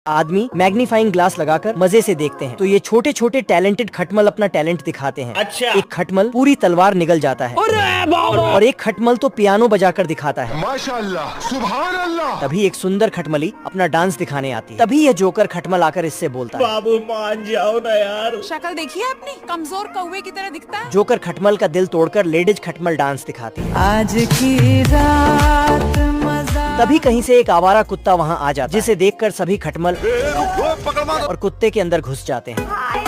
आदमी magnifying glass लगाकर मजे से देखते हैं तो ये छोटे छोटे टैलेंटेड खटमल अपना टैलेंट दिखाते हैं। अच्छा। एक खटमल पूरी तलवार निगल जाता है और एक खटमल तो पियानो बजाकर दिखाता है। माशाअल्लाह, सुभान अल्लाह। तभी एक सुंदर खटमली अपना डांस दिखाने आती है। तभी यह जोकर खटमल आकर इससे बोलता है, बाबू मान जाओ ना यार। शक्ल देखी है आपने, कमजोर कौवे की तरह दिखता है। जोकर खटमल का दिल तोड़कर लेडीज खटमल डांस दिखाती है। आज की रात मजा। तभी कहीं से एक आवारा कुत्ता वहाँ आ जाता है, जिसे देखकर सभी खटमल और कुत्ते के अंदर घुस जाते हैं।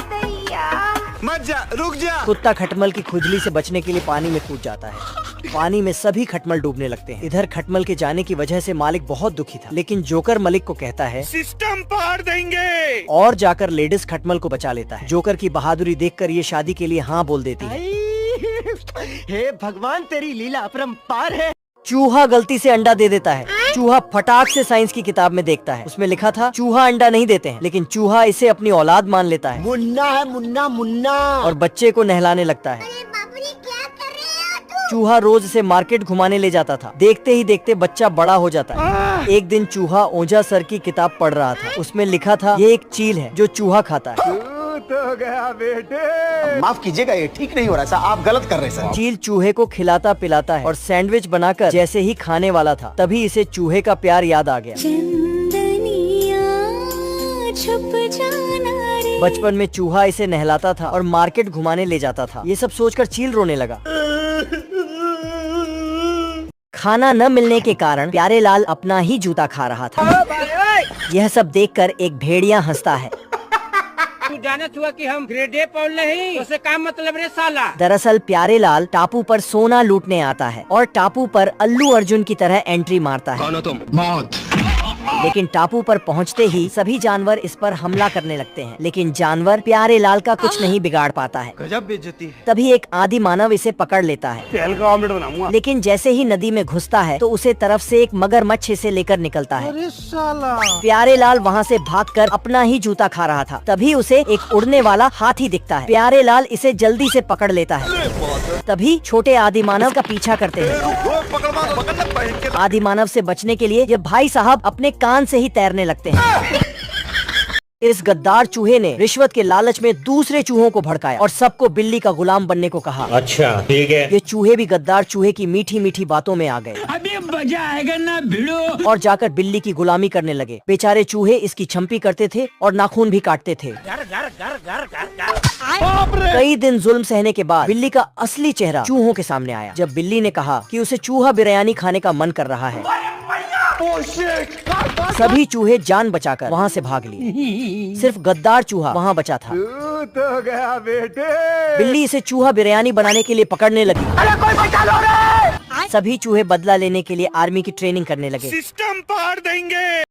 मत जा, रुक जा। कुत्ता खटमल की खुजली से बचने के लिए पानी में कूद जाता है। पानी में सभी खटमल डूबने लगते हैं। इधर खटमल के जाने की वजह से मालिक बहुत दुखी था, लेकिन जोकर मलिक को कहता है सिस्टम पार देंगे और जाकर लेडीज खटमल को बचा लेता है। जोकर की बहादुरी देखकर ये शादी के लिए हाँ बोल देती है। हे भगवान, तेरी लीला अपरंपार है। चूहा गलती से अंडा दे देता है। चूहा फटाक से साइंस की किताब में देखता है, उसमें लिखा था चूहा अंडा नहीं देते हैं, लेकिन चूहा इसे अपनी औलाद मान लेता है मुन्ना है, मुन्ना मुन्ना। और बच्चे को नहलाने लगता है। चूहा रोज इसे मार्केट घुमाने ले जाता था। देखते ही देखते बच्चा बड़ा हो जाता है। एक दिन चूहा ओझा सर की किताब पढ़ रहा था, उसमें लिखा था ये एक चील है जो चूहा खाता है। तो गया बेटे। माफ कीजिएगा, ये ठीक नहीं हो रहा सर, आप गलत कर रहे सर। चील चूहे को खिलाता पिलाता है और सैंडविच बनाकर जैसे ही खाने वाला था, तभी इसे चूहे का प्यार याद आ गया। छुप जाना रे। बचपन में चूहा इसे नहलाता था और मार्केट घुमाने ले जाता था। ये सब सोचकर चील रोने लगा। खाना न मिलने के कारण प्यारे लाल अपना ही जूता खा रहा था। यह सब देखकर एक भेड़िया हंसता है। तू जानत हुआ कि हम ग्रेड ए पढ़ नहीं, तो से का मतलब रे साला। दरअसल प्यारे लाल टापू पर सोना लूटने आता है और टापू पर अल्लू अर्जुन की तरह एंट्री मारता है। कौन हो तुम? मौत। लेकिन टापू पर पहुंचते ही सभी जानवर इस पर हमला करने लगते हैं, लेकिन जानवर प्यारे लाल का कुछ नहीं बिगाड़ पाता है। गजब बेइज्जती है। तभी एक आदि मानव इसे पकड़ लेता है। तेल का ऑमलेट बनाऊंगा। लेकिन जैसे ही नदी में घुसता है तो उसे तरफ से एक मगरमच्छ इसे लेकर निकलता है। अरे साला। प्यारे लाल वहाँ से भागकर अपना ही जूता खा रहा था। तभी उसे एक उड़ने वाला हाथी दिखता है। प्यारे लाल इसे जल्दी से पकड़ लेता है। तभी छोटे आदि मानव का पीछा करते हैं। आदि मानव से बचने के लिए ये भाई साहब अपने कान से ही तैरने लगते हैं। इस गद्दार चूहे ने रिश्वत के लालच में दूसरे चूहों को भड़काया और सबको बिल्ली का गुलाम बनने को कहा। अच्छा ठीक है। ये चूहे भी गद्दार चूहे की मीठी मीठी बातों में आ गए। अभी मजा आएगा ना भिड़ो। और जाकर बिल्ली की गुलामी करने लगे। बेचारे चूहे इसकी छंपी करते थे और नाखून भी काटते थे। कई दिन जुल्म सहने के बाद बिल्ली का असली चेहरा चूहों के सामने आया, जब बिल्ली ने कहा कि उसे चूहा बिरयानी खाने का मन कर रहा है। सभी चूहे जान बचाकर वहाँ से भाग लिए। सिर्फ गद्दार चूहा वहाँ बचा था। तो गया बेटे। बिल्ली इसे चूहा बिरयानी बनाने के लिए पकड़ने लगी। अरे कोई बचा लो रे। सभी चूहे बदला लेने के लिए आर्मी की ट्रेनिंग करने लगे। सिस्टम पार देंगे।